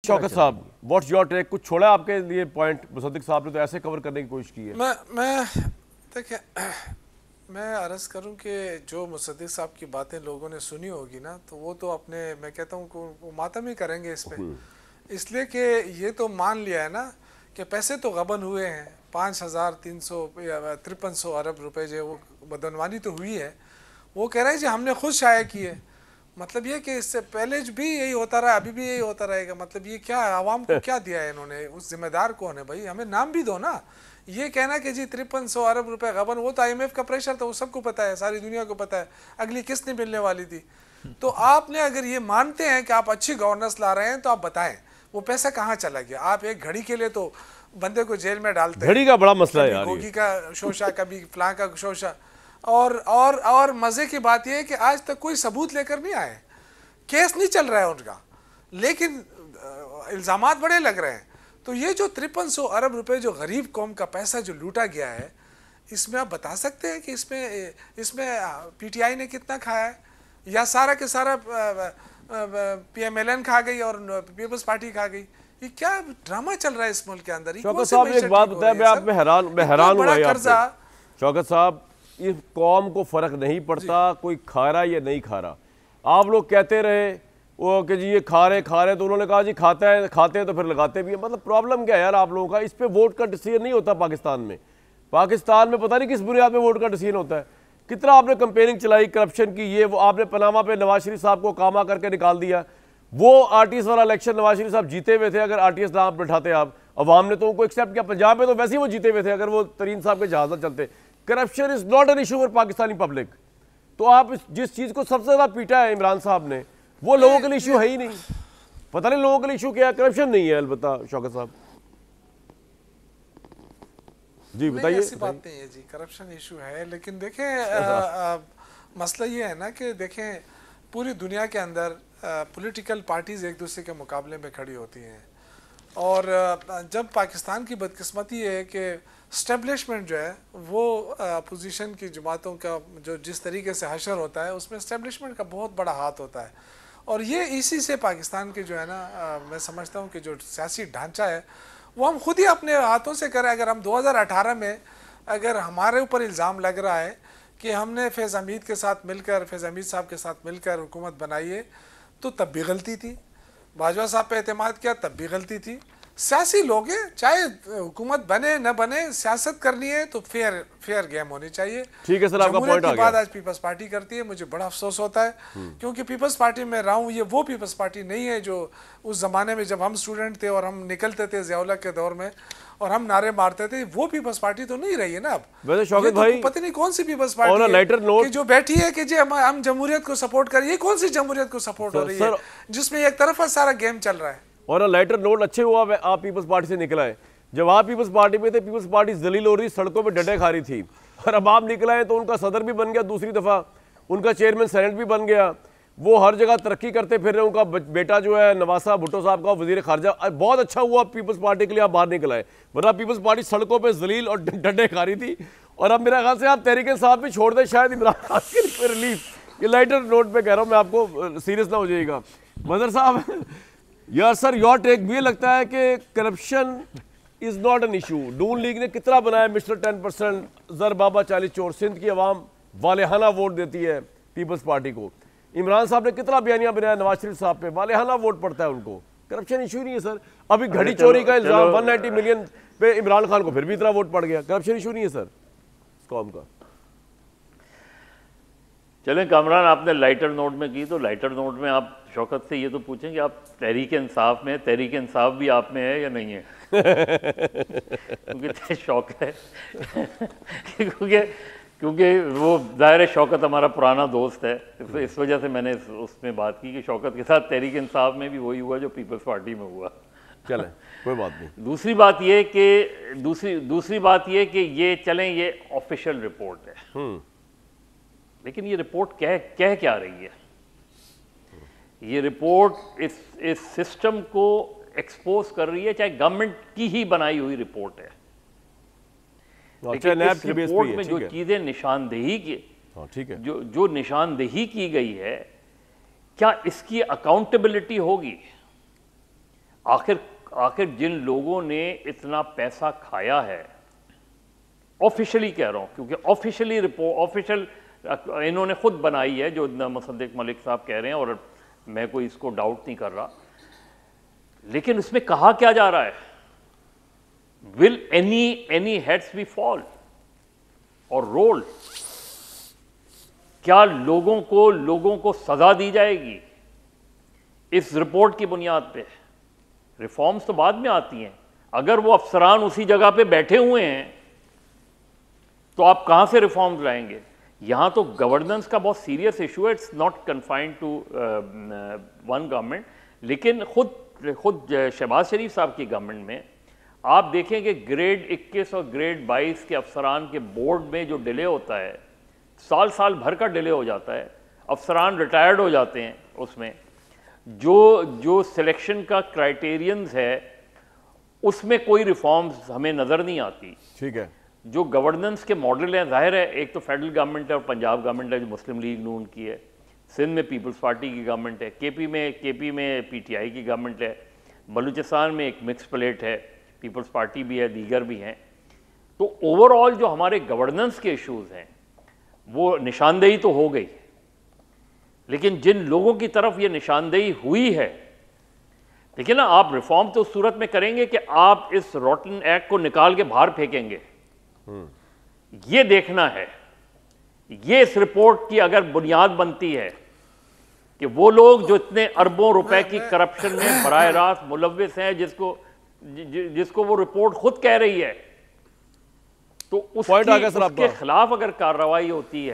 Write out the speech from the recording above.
शौकत साहब, what's your take? कुछ छोड़ा आपके लिए पॉइंट? मुसद्दिक साहब ने तो ऐसे कवर करने की कोशिश की है। मैं देखिए, मैं अर्ज करूं कि जो मुसद्दिक साहब की बातें लोगों ने सुनी होगी ना, तो वो तो अपने, मैं कहता हूं कि वो मातम ही करेंगे इस पे, इसलिए कि ये तो मान लिया है ना कि पैसे तो गबन हुए हैं, 5,353 अरब रुपए जो वो बदनवानी तो हुई है। वो कह रहे हैं जी हमने खुद शाया किए। मतलब ये कि इससे पहले भी यही होता रहा, अभी भी यही होता रहेगा। मतलब ये क्या, आवाम को क्या दिया है इन्होंने? उस जिम्मेदार कौन है भाई? हमें नाम भी दो ना। ये कहना कि जी 5300 अरब रुपए गबन, वो तो IMF का प्रेशर था, वो सबको पता है, सारी दुनिया को पता है, अगली किस्त नहीं मिलने वाली थी। तो आपने अगर ये मानते हैं कि आप अच्छी गवर्नेंस ला रहे हैं तो आप बताएं वो पैसा कहाँ चला गया। आप एक घड़ी के लिए तो बंदे को जेल में डालते हैं, घड़ी का बड़ा मसला है यार, गोगी का शोशा, कभी फलां का शोशा। और मजे की बात यह है कि आज तक कोई सबूत लेकर नहीं आए, केस नहीं चल रहा है उनका, लेकिन इल्जामात बड़े लग रहे हैं। तो ये जो 5300 अरब रुपए जो गरीब कौम का पैसा जो लूटा गया है, इसमें आप बता सकते हैं कि इसमें PTI ने कितना खाया है, या सारा के सारा PMLN खा गई और पीपल्स पार्टी खा गई? ये क्या ड्रामा चल रहा है इस मुल्क के अंदर? शौकत साहब एक बात बताया, मैं आप में हैरान हुआ। शौकत साहब, इस कौम को फर्क नहीं पड़ता कोई खा रहा या नहीं खा रहा। आप लोग कहते रहे वो कि जी ये खा रहे, तो उन्होंने कहा जी खाते हैं तो फिर लगाते भी हैं। मतलब प्रॉब्लम क्या है यार आप लोगों का? इस पे वोट का डिसीजन नहीं होता पाकिस्तान में। पाकिस्तान में पता नहीं किस बुनियाद पे वोट का डिसीजन होता है। कितना आपने कंपेनिंग चलाई करप्शन की, ये वो आपने पनामा पे नवाज शरीफ साहब को कामा करके निकाल दिया। वो RTS वाला इलेक्शन नवाज शरीफ साहब जीते हुए थे, अगर RTS नाम बैठाते आप, अवाम ने तो उनको एक्सेप्ट किया। पंजाब में तो वैसे ही वो जीते हुए थे अगर वो तरीन साहब के जहाज न चलते। Corruption is not an issue for Pakistani public. तो आप जिस चीज़ को सबसे ज़्यादा पीटा है इमरान साहब ने, वो लोगों के लिए इशू है ही नहीं। पता नहीं लोगों के लिए इशू क्या है, करप्शन नहीं है। अलबत्ता शौकत साहब जी बताइए। ऐसी बात नहीं है जी, करप्शन इशू है, लेकिन देखें मसला ये है ना कि देखें पूरी दुनिया के अंदर पॉलिटिकल पार्टीज एक दूसरे के मुकाबले में खड़ी होती हैं, और जब पाकिस्तान की बदकिस्मती है कि स्टैब्लिशमेंट जो है वो अपोजिशन की जमातों का जो जिस तरीके से हशर होता है, उसमें स्टैब्लिशमेंट का बहुत बड़ा हाथ होता है। और ये इसी से पाकिस्तान के जो है ना, मैं समझता हूँ कि जो सियासी ढांचा है वो हम खुद ही अपने हाथों से करें। अगर हम 2018 में अगर हमारे ऊपर इल्ज़ाम लग रहा है कि हमने फैज़ हमीद के साथ मिलकर, फैज़ हमीद साहब के साथ मिलकर हुकूमत बनाई है, तो तब भी गलती थी। बाजवा साहब पे एतमाद किया, तब भी गलती थी। सियासी लोग हैं, चाहे हुकूमत बने न बने, सियासत करनी है तो फेयर गेम होनी चाहिए। ठीक है सर, आपका पॉइंट आ गया। बाद आज पीपल्स पार्टी करती है, मुझे बड़ा अफसोस होता है, क्योंकि पीपल्स पार्टी में रहा हूँ, ये वो पीपल्स पार्टी नहीं है जो उस जमाने में जब हम स्टूडेंट थे और हम निकलते थे ज़िया-उल हक के दौर में और हम नारे मारते थे, वो पीपल्स पार्टी तो नहीं रही है ना अब। वैसे शौकत भाई, पता नहीं कौन सी पीपल्स पार्टी लाइटर नोट जो बैठी है कि जी हम जमहूरियत को सपोर्ट करें। ये कौन सी जमहूरियत को सपोर्ट हो रही है जिसमें एक तरफा सारा गेम चल रहा है? और लाइटर नोट अच्छे हुआ आप पीपल्स पार्टी से निकला है। जब आप पीपल्स पार्टी में थे, पीपल्स पार्टी जलील हो रही, सड़कों पे डंडे खा रही थी, और अब आप निकला है तो उनका सदर भी बन गया, दूसरी दफ़ा उनका चेयरमैन सेनेट भी बन गया, वो हर जगह तरक्की करते फिर रहे। उनका बेटा जो है नवासा भुट्टो साहब का वजीर खारजा, बहुत अच्छा हुआ पीपल्स पार्टी के लिए आप बाहर निकल आए, वरना पीपल्स पार्टी सड़कों पर जलील और डंडे खा रही थी। और अब मेरा ख्याल से आप तहरीक इंसाफ भी छोड़ दें, शायद इमरान खान के लिए रिलीफ। ये लाइटर नोट पे कह रहा हूँ मैं, आपको सीरियस ना हो जाइएगा। मजहर साहब, यार सर योर टेक, भी लगता है कि corruption is not an issue. Noon league ने कितना बनाया मिस्टर 10%, जर बाबा 40 चोर, सिंध की आवाम वालेहाना वोट देती है पीपल्स पार्टी को। इमरान साहब ने कितना बयानिया बनाया नवाज शरीफ साहब पे, वालेहाना वोट पड़ता है उनको। करप्शन इशू नहीं है सर। अभी घड़ी चोरी का इल्जाम 190 मिलियन पे इमरान खान को फिर भी इतना वोट पड़ गया। करप्शन इशू नहीं है सर कौम का। चलें कामरान, आपने लाइटर नोट में की, तो लाइटर नोट में आप शौकत से ये तो पूछें कि आप तहरीक इंसाफ में, तहरीक इंसाफ भी आप में है या नहीं है? क्योंकि शौक है क्योंकि वो जाहिर है शौकत हमारा पुराना दोस्त है, इस वजह से मैंने उसमें बात की कि शौकत के साथ तहरीक इंसाफ में भी वही हुआ जो पीपल्स पार्टी में हुआ। चलें कोई बात नहीं। दूसरी बात ये कि ये चलें, ये ऑफिशियल रिपोर्ट है, लेकिन ये रिपोर्ट कह क्या रही है? ये रिपोर्ट इस सिस्टम को एक्सपोज कर रही है, चाहे गवर्नमेंट की ही बनाई हुई रिपोर्ट है। लेकिन इस रिपोर्ट में जो चीजें निशानदेही की, ठीक है, जो निशानदेही की गई है, क्या इसकी अकाउंटेबिलिटी होगी? आखिर जिन लोगों ने इतना पैसा खाया है, ऑफिशियली कह रहा हूं, क्योंकि ऑफिशियली रिपोर्ट ऑफिशियल इन्होंने खुद बनाई है, जो मुसद्दिक मलिक साहब कह रहे हैं, और मैं कोई इसको डाउट नहीं कर रहा, लेकिन उसमें कहा क्या जा रहा है? Will any heads be fall or roll? क्या लोगों को सजा दी जाएगी इस रिपोर्ट की बुनियाद पे? रिफॉर्म्स तो बाद में आती हैं। अगर वो अफसरान उसी जगह पे बैठे हुए हैं तो आप कहां से रिफॉर्म्स लाएंगे? यहां तो गवर्नेंस का बहुत सीरियस इशू है। It's not confined to one government, लेकिन खुद शहबाज शरीफ साहब की गवर्नमेंट में आप देखेंगे ग्रेड 21 और ग्रेड 22 के अफसरान के बोर्ड में जो डिले होता है, साल भर का डिले हो जाता है, अफसरान रिटायर्ड हो जाते हैं। उसमें जो सिलेक्शन का क्राइटेरियंस है उसमें कोई रिफॉर्म्स हमें नज़र नहीं आती। ठीक है, जो गवर्नेंस के मॉडल हैं, जाहिर है एक तो फेडरल गवर्नमेंट है और पंजाब गवर्नमेंट है जो मुस्लिम लीग नून की है, सिंध में पीपल्स पार्टी की गवर्नमेंट है, केपी में पीटीआई की गवर्नमेंट है, बलूचिस्तान में एक मिक्स प्लेट है, पीपल्स पार्टी भी है, दीगर भी हैं। तो ओवरऑल जो हमारे गवर्नेंस के इश्यूज हैं वो निशानदेही तो हो गई, लेकिन जिन लोगों की तरफ ये निशानदेही हुई है, देखिए ना, आप रिफॉर्म तो उस सूरत में करेंगे कि आप इस रॉटन एक्ट को निकाल के बाहर फेंकेंगे। ये देखना है, ये इस रिपोर्ट की अगर बुनियाद बनती है कि वो लोग जो इतने अरबों रुपए की करप्शन में बराह रास्त मुलव्विस हैं, जिसको वो रिपोर्ट खुद कह रही है, तो उसके खिलाफ अगर कार्रवाई होती है